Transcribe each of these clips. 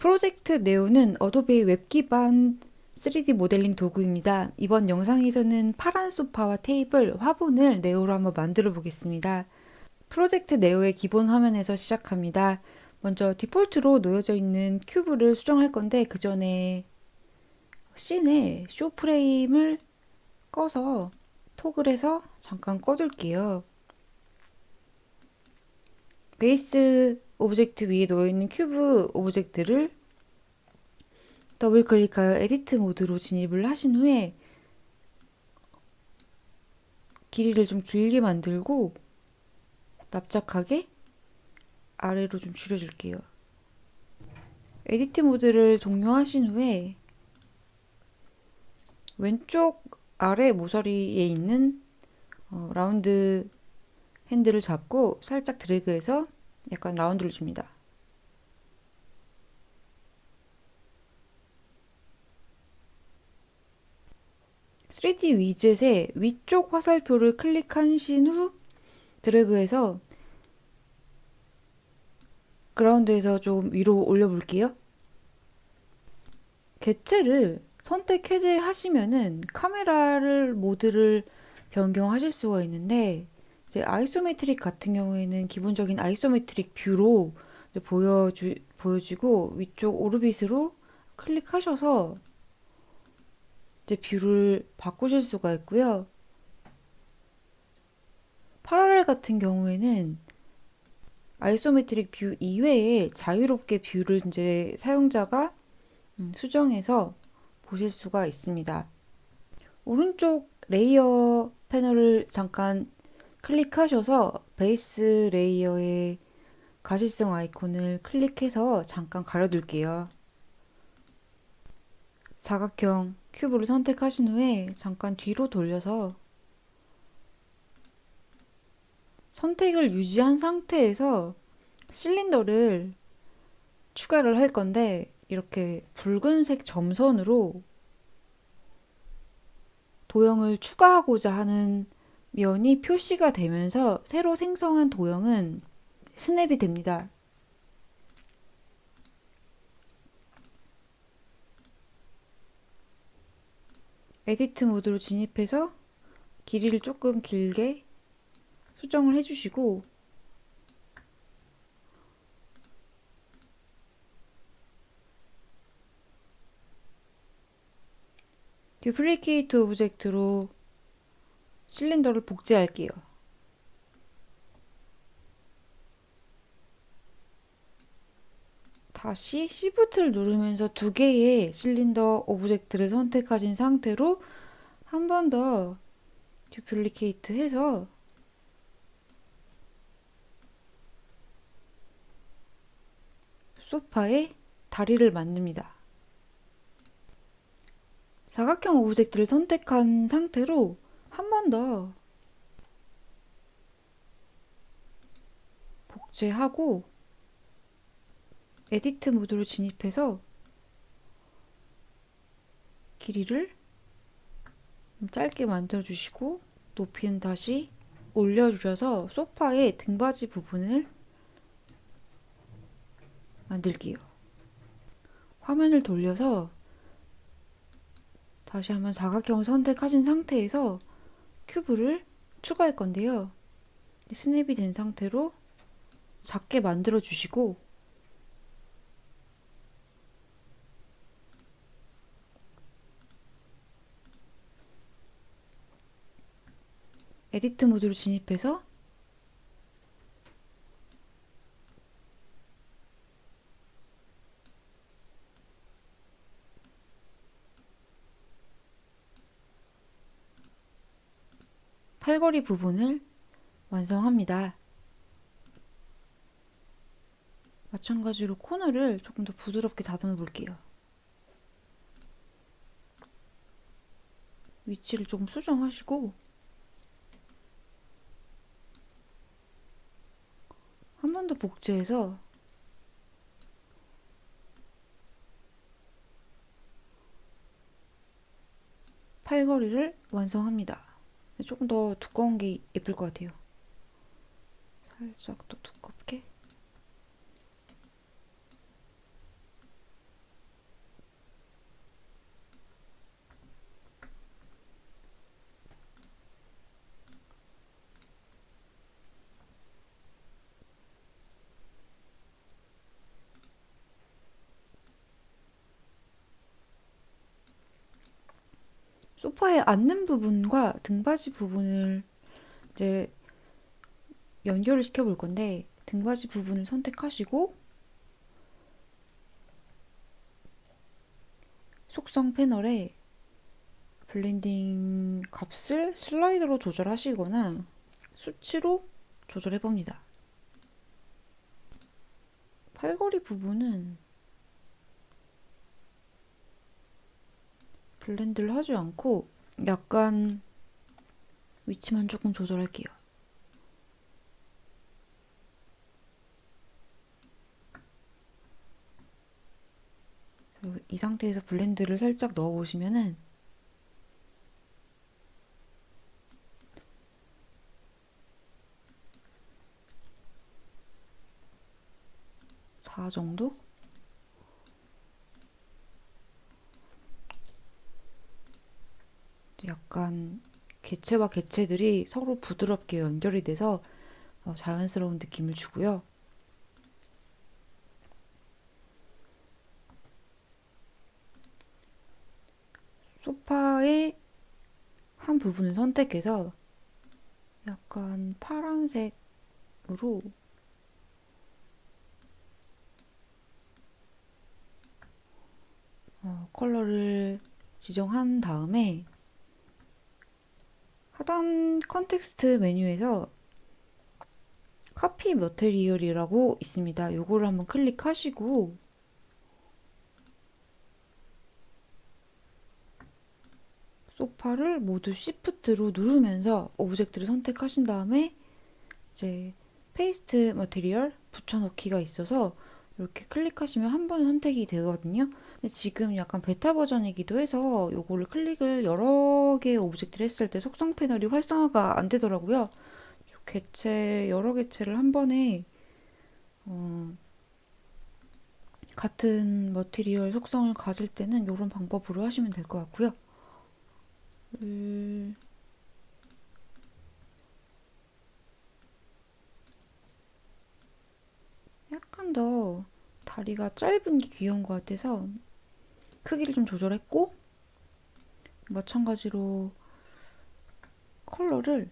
프로젝트 네오는 어도비 웹 기반 3D 모델링 도구입니다. 이번 영상에서는 파란 소파와 테이블, 화분을 네오로 한번 만들어 보겠습니다. 프로젝트 네오의 기본 화면에서 시작합니다. 먼저 디폴트로 놓여져 있는 큐브를 수정할 건데 그 전에 씬에 쇼 프레임을 꺼서 토글해서 잠깐 꺼둘게요. 베이스 오브젝트 위에 놓여있는 큐브 오브젝트를 더블 클릭하여 에디트 모드로 진입을 하신 후에 길이를 좀 길게 만들고 납작하게 아래로 좀 줄여줄게요. 에디트 모드를 종료하신 후에 왼쪽 아래 모서리에 있는 라운드 핸들을 잡고 살짝 드래그해서 약간 라운드를 줍니다. (3D) 위젯의 위쪽 화살표를 클릭하신 후 드래그해서 그라운드에서 좀 위로 올려볼게요. 개체를 선택 해제하시면은 카메라를 모드를 변경하실 수가 있는데 이제 아이소메트릭 같은 경우에는 기본적인 아이소메트릭 뷰로 보여지고 위쪽 오르빗으로 클릭하셔서 이제 뷰를 바꾸실 수가 있고요. 파라렐 같은 경우에는 아이소메트릭 뷰 이외에 자유롭게 뷰를 이제 사용자가 수정해서 보실 수가 있습니다. 오른쪽 레이어 패널을 잠깐 클릭하셔서 베이스 레이어의 가시성 아이콘을 클릭해서 잠깐 가려둘게요. 사각형 큐브를 선택하신 후에 잠깐 뒤로 돌려서 선택을 유지한 상태에서 실린더를 추가를 할 건데 이렇게 붉은색 점선으로 도형을 추가하고자 하는 면이 표시가 되면서 새로 생성한 도형은 스냅이 됩니다. 에디트 모드로 진입해서 길이를 조금 길게 수정을 해주시고 듀플리케이트 오브젝트로 실린더를 복제할게요. 다시 Shift를 누르면서 두 개의 실린더 오브젝트를 선택하신 상태로 한 번 더 듀플리케이트 해서 소파에 다리를 만듭니다. 사각형 오브젝트를 선택한 상태로 한 번 더 복제하고 에디트 모드로 진입해서 길이를 짧게 만들어 주시고 높이는 다시 올려주셔서 소파의 등받이 부분을 만들게요. 화면을 돌려서 다시 한번 사각형을 선택하신 상태에서 큐브를 추가할 건데요. 스냅이 된 상태로 작게 만들어 주시고 에디트 모드로 진입해서 팔걸이 부분을 완성합니다. 마찬가지로 코너를 조금 더 부드럽게 다듬어 볼게요. 위치를 조금 수정하시고 한 번 더 복제해서 팔걸이를 완성합니다. 조금 더 두꺼운 게 예쁠 것 같아요. 살짝 더 두껍게 소파에 앉는 부분과 등받이 부분을 이제 연결을 시켜 볼 건데, 등받이 부분을 선택하시고 속성 패널에 블렌딩 값을 슬라이더로 조절하시거나 수치로 조절해 봅니다. 팔걸이 부분은 블렌드를 하지 않고 약간 위치만 조금 조절할게요. 이 상태에서 블렌드를 살짝 넣어 보시면은 4 정도? 약간 개체와 개체들이 서로 부드럽게 연결이 돼서 자연스러운 느낌을 주고요. 소파의 한 부분을 선택해서 약간 파란색으로 컬러를 지정한 다음에 하단 컨텍스트 메뉴에서 카피 머테리얼이라고 있습니다. 요거를 한번 클릭하시고 소파를 모두 Shift로 누르면서 오브젝트를 선택하신 다음에 이제 페이스트 머테리얼 붙여넣기가 있어서 이렇게 클릭하시면 한 번에 선택이 되거든요. 근데 지금 약간 베타 버전이기도 해서 요거를 클릭을 여러 개의 오브젝트를 했을 때 속성 패널이 활성화가 안 되더라고요. 개체 여러 개체를 한 번에 같은 머티리얼 속성을 가질 때는 이런 방법으로 하시면 될 것 같고요. 약간 더 다리가 짧은 게 귀여운 것 같아서 크기를 좀 조절했고, 마찬가지로 컬러를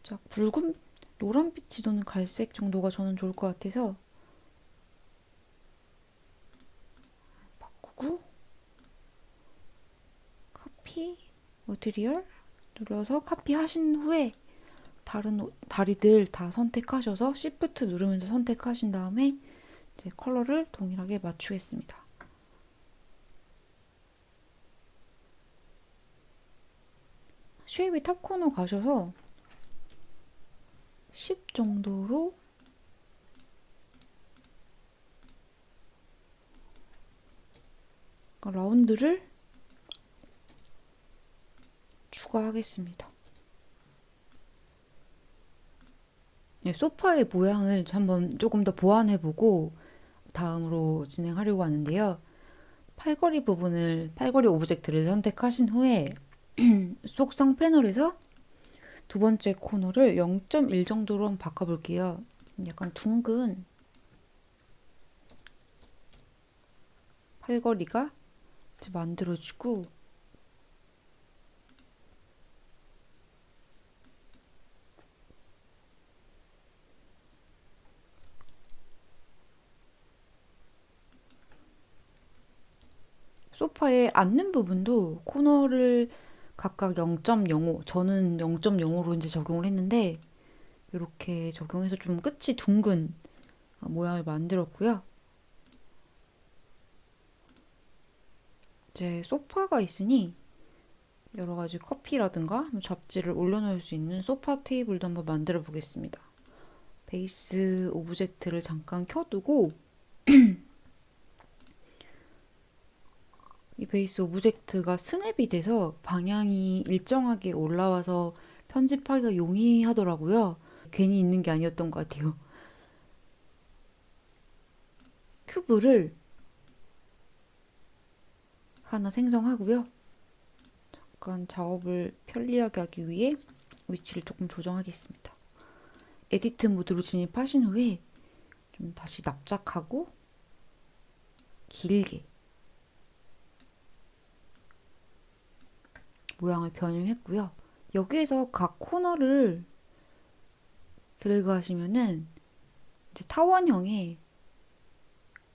자 붉은 노란빛이 도는 갈색 정도가 저는 좋을 것 같아서 바꾸고 카피 머티리얼 눌러서 카피하신 후에 다른 다리들 다 선택하셔서 Shift 누르면서 선택하신 다음에 이제 컬러를 동일하게 맞추겠습니다. 쉐입이 탑 코너 가셔서 10 정도로 라운드를 추가하겠습니다. 네, 소파의 모양을 한번 조금 더 보완해보고 다음으로 진행하려고 하는데요. 팔걸이 부분을, 팔걸이 오브젝트를 선택하신 후에 속성 패널에서 두 번째 코너를 0.1 정도로 한번 바꿔볼게요. 약간 둥근 팔걸이가 만들어지고 소파에 앉는 부분도 코너를 각각 0.05, 저는 0.05로 이제 적용을 했는데 이렇게 적용해서 좀 끝이 둥근 모양을 만들었고요. 이제 소파가 있으니 여러 가지 커피라든가 잡지를 올려놓을 수 있는 소파 테이블도 한번 만들어 보겠습니다. 베이스 오브젝트를 잠깐 켜두고 이 베이스 오브젝트가 스냅이 돼서 방향이 일정하게 올라와서 편집하기가 용이하더라고요. 괜히 있는 게 아니었던 것 같아요. 큐브를 하나 생성하고요. 잠깐 작업을 편리하게 하기 위해 위치를 조금 조정하겠습니다. 에디트 모드로 진입하신 후에 좀 다시 납작하고 길게 모양을 변형했고요. 여기에서 각 코너를 드래그 하시면은 이제 타원형의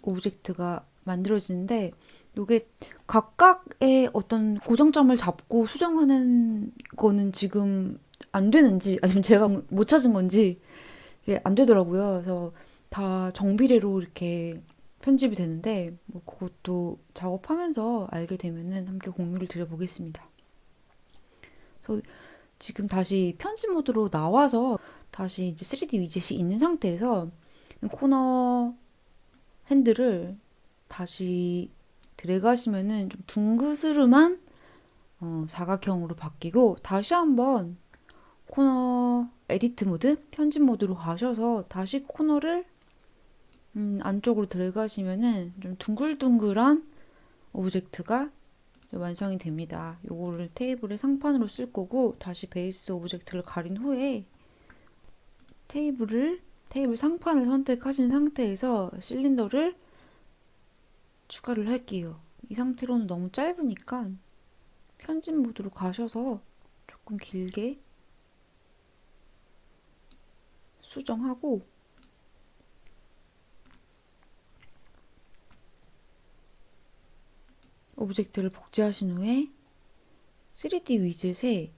오브젝트가 만들어지는데, 이게 각각의 어떤 고정점을 잡고 수정하는 거는 지금 안 되는지 아니면 제가 못 찾은 건지 이게 안 되더라고요. 그래서 다 정비례로 이렇게 편집이 되는데, 뭐 그것도 작업하면서 알게 되면은 함께 공유를 드려보겠습니다. 그래서 지금 다시 편집 모드로 나와서 다시 이제 3D 위젯이 있는 상태에서 코너 핸들을 다시 드래그 하시면은 좀 둥그스름한 사각형으로 바뀌고, 다시 한번 코너 에디트 모드, 편집 모드로 가셔서 다시 코너를 안쪽으로 드래그 하시면은 좀 둥글둥글한 오브젝트가 완성이 됩니다. 요거를 테이블의 상판으로 쓸 거고, 다시 베이스 오브젝트를 가린 후에 테이블 상판을 선택하신 상태에서 실린더를 추가를 할게요. 이 상태로는 너무 짧으니까 편집 모드로 가셔서 조금 길게 수정하고, 오브젝트를 복제하신 후에 3D 위젯에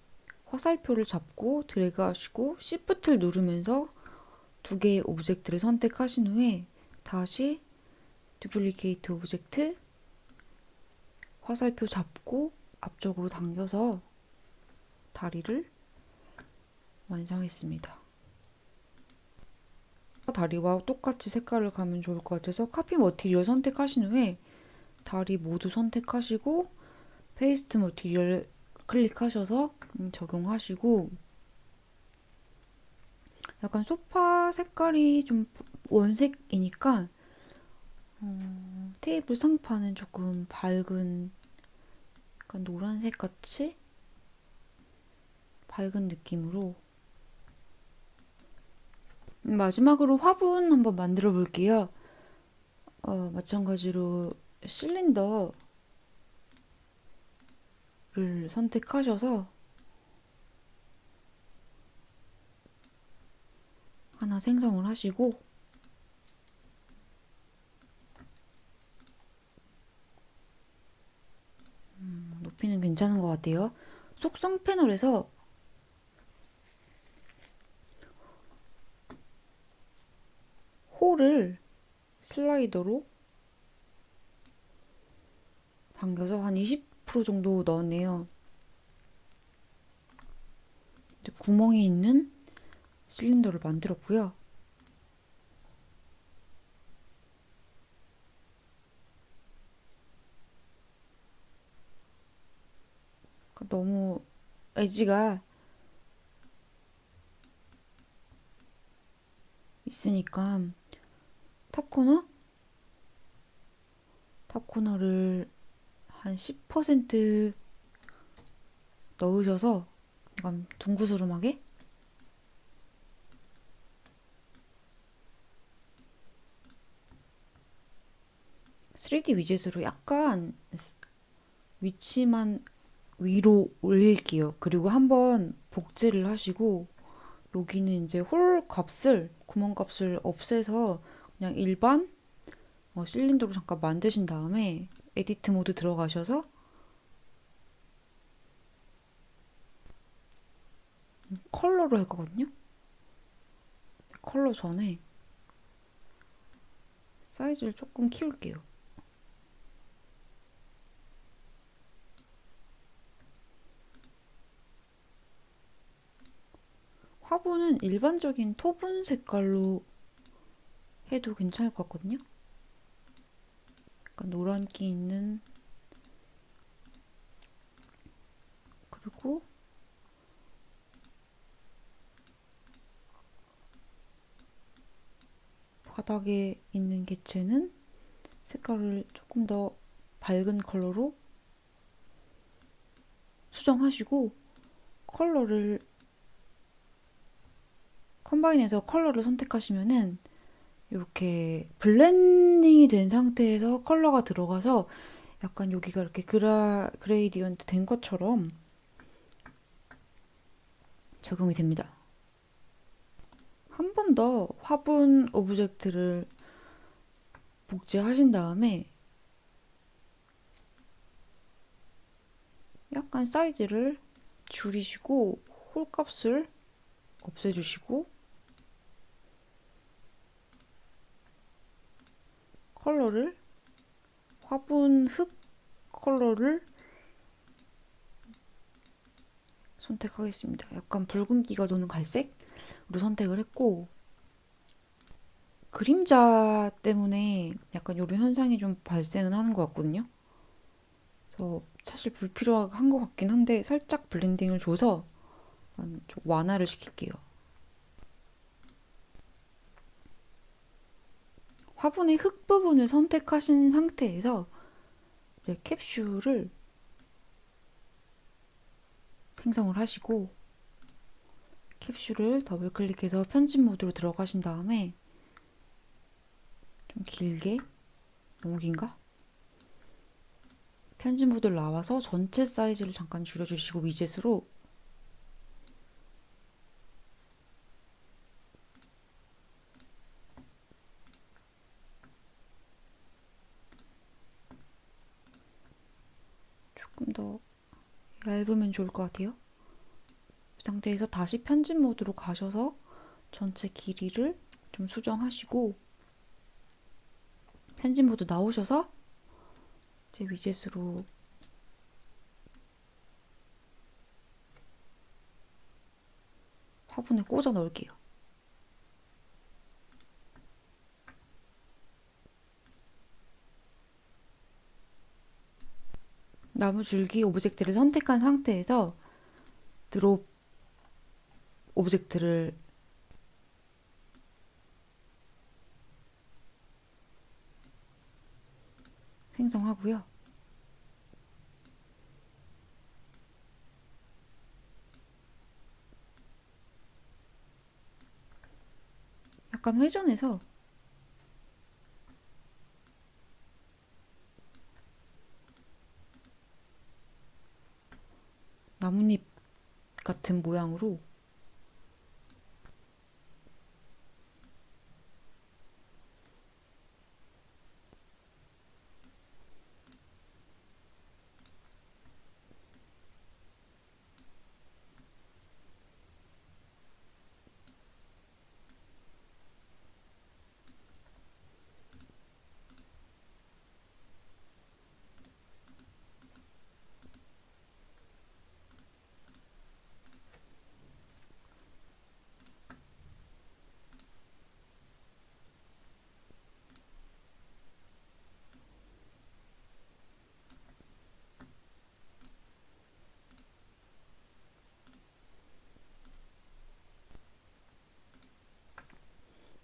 화살표를 잡고 드래그 하시고 Shift를 누르면서 두 개의 오브젝트를 선택하신 후에 다시 듀플리케이트 오브젝트, 화살표 잡고 앞쪽으로 당겨서 다리를 완성했습니다. 다리와 똑같이 색깔을 가면 좋을 것 같아서 카피 머티리얼 선택하신 후에 다리 모두 선택하시고 페이스트 머티리얼 클릭하셔서 적용하시고, 약간 소파 색깔이 좀 원색이니까 테이블 상판은 조금 밝은, 약간 노란색 같이 밝은 느낌으로. 마지막으로 화분 한번 만들어 볼게요. 마찬가지로 실린더를 선택하셔서 하나 생성을 하시고, 높이는 괜찮은 것 같아요. 속성 패널에서 홀을 슬라이더로 당겨서 한 20% 정도 넣었네요. 구멍이 있는 실린더를 만들었고요. 너무 엣지가 있으니까 탑 코너를 한 10% 넣으셔서 약간 둥그스름하게 (3D) 위젯으로 약간 위치만 위로 올릴게요. 그리고 한번 복제를 하시고, 여기는 이제 홀 값을, 구멍 값을 없애서 그냥 일반 실린더로 잠깐 만드신 다음에 에디트 모드 들어가셔서 컬러로 할 거거든요. 컬러 전에 사이즈를 조금 키울게요. 화분은 일반적인 토분 색깔로 해도 괜찮을 것 같거든요. 약간 노란기 있는, 그리고 바닥에 있는 개체는 색깔을 조금 더 밝은 컬러로 수정하시고, 컬러를 컴바인에서 컬러를 선택하시면은 이렇게 블렌딩이 된 상태에서 컬러가 들어가서 약간 여기가 이렇게 그레이디언트 된 것처럼 적용이 됩니다. 한 번 더 화분 오브젝트를 복제하신 다음에 약간 사이즈를 줄이시고 홀값을 없애주시고 컬러를 화분 흙 컬러를 선택하겠습니다. 약간 붉은기가 도는 갈색으로 선택을 했고 그림자 때문에 약간 이런 현상이 좀 발생은 하는 것 같거든요. 그래서 사실 불필요한 것 같긴 한데 살짝 블렌딩을 줘서 좀 완화를 시킬게요. 화분의 흙 부분을 선택하신 상태에서 이제 캡슐을 생성을 하시고 캡슐을 더블 클릭해서 편집 모드로 들어가신 다음에 좀 길게, 너무 긴가? 편집 모드를 나와서 전체 사이즈를 잠깐 줄여주시고 위젯으로 조금 더 얇으면 좋을 것 같아요. 이 상태에서 다시 편집 모드로 가셔서 전체 길이를 좀 수정하시고 편집 모드 나오셔서 이제 위젯으로 화분에 꽂아 넣을게요. 나무 줄기 오브젝트를 선택한 상태에서 드롭 오브젝트를 생성하고요. 약간 회전해서 나뭇잎 같은 모양으로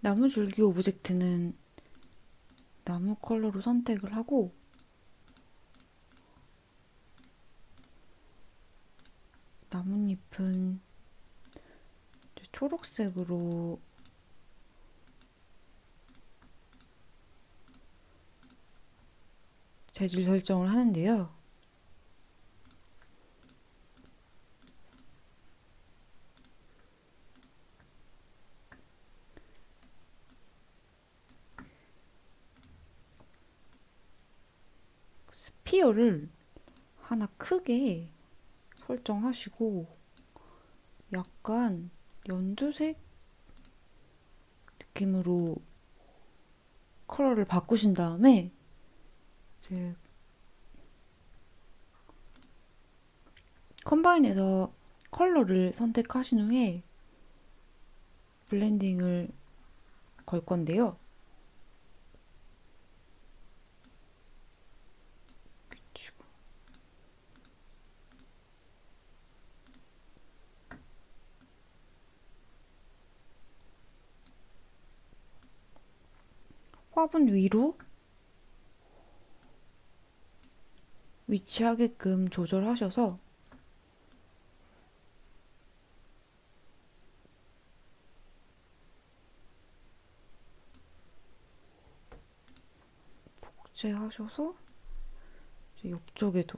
나무 줄기 오브젝트는 나무 컬러로 선택을 하고 나뭇잎은 초록색으로 재질 설정을 하는데요. 스피어를 하나 크게 설정하시고 약간 연두색 느낌으로 컬러를 바꾸신 다음에 이제 컴바인에서 컬러를 선택하신 후에 블렌딩을 걸 건데요. 화분 위로 위치하게끔 조절하셔서 복제하셔서 옆쪽에도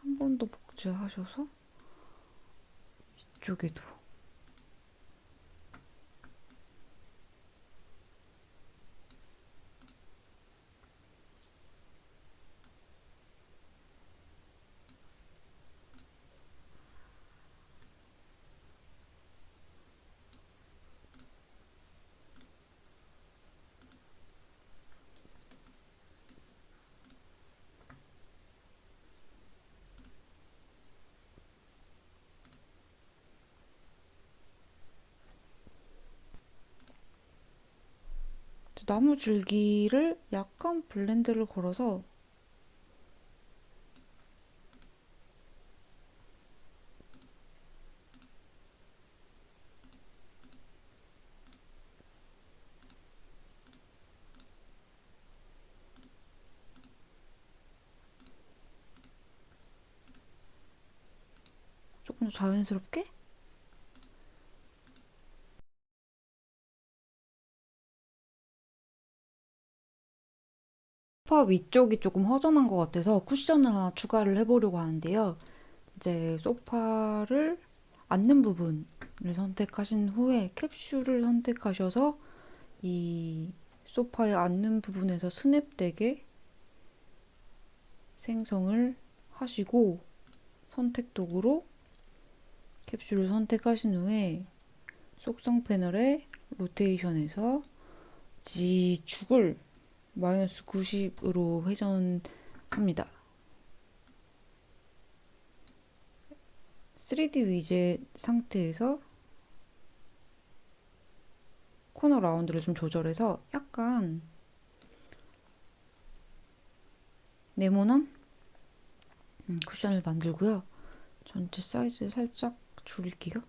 한 번 더 복제 포인트 하셔서 이쪽에도 나무 줄기를 약간 블렌드를 걸어서 조금 더 자연스럽게 소파 위쪽이 조금 허전한 것 같아서 쿠션을 하나 추가를 해보려고 하는데요. 이제 소파를 앉는 부분을 선택하신 후에 캡슐을 선택하셔서 이 소파에 앉는 부분에서 스냅되게 생성을 하시고 선택 도구로 캡슐을 선택하신 후에 속성 패널에 로테이션에서 G축을 마이너스 90으로 회전합니다. 3D 위젯 상태에서 코너 라운드를 좀 조절해서 약간 네모난 쿠션을 만들고요. 전체 사이즈 살짝 줄일게요.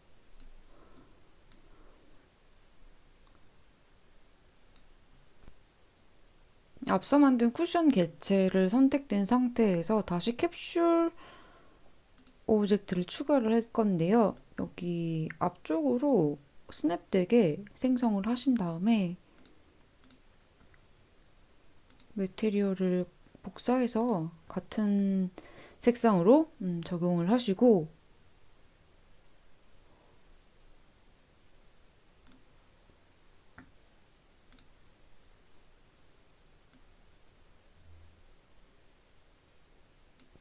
앞서 만든 쿠션 개체를 선택된 상태에서 다시 캡슐 오브젝트를 추가를 할 건데요. 여기 앞쪽으로 스냅되게 생성을 하신 다음에 매테리얼을 복사해서 같은 색상으로 적용을 하시고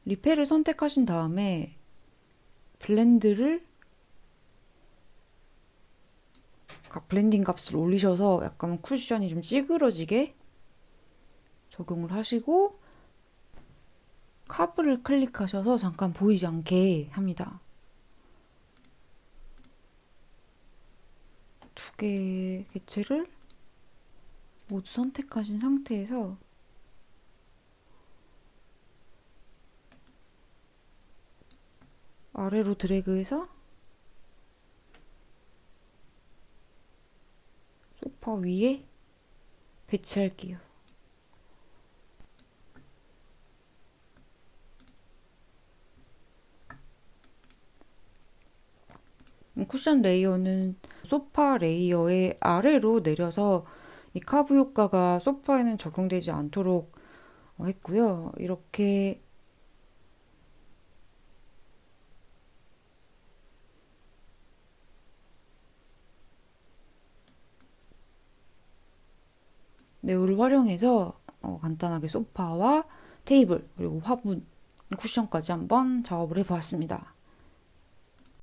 리펠을 선택하신 다음에 블렌딩 값을 올리셔서 약간 쿠션이 좀 찌그러지게 적용을 하시고 카브를 클릭하셔서 잠깐 보이지 않게 합니다. 두 개의 개체를 모두 선택하신 상태에서 아래로 드래그해서 소파 위에 배치할게요. 쿠션 레이어는 소파 레이어의 아래로 내려서 이 카브 효과가 소파에는 적용되지 않도록 했고요. 이렇게 네오를 활용해서 간단하게 소파와 테이블 그리고 화분, 쿠션까지 한번 작업을 해보았습니다.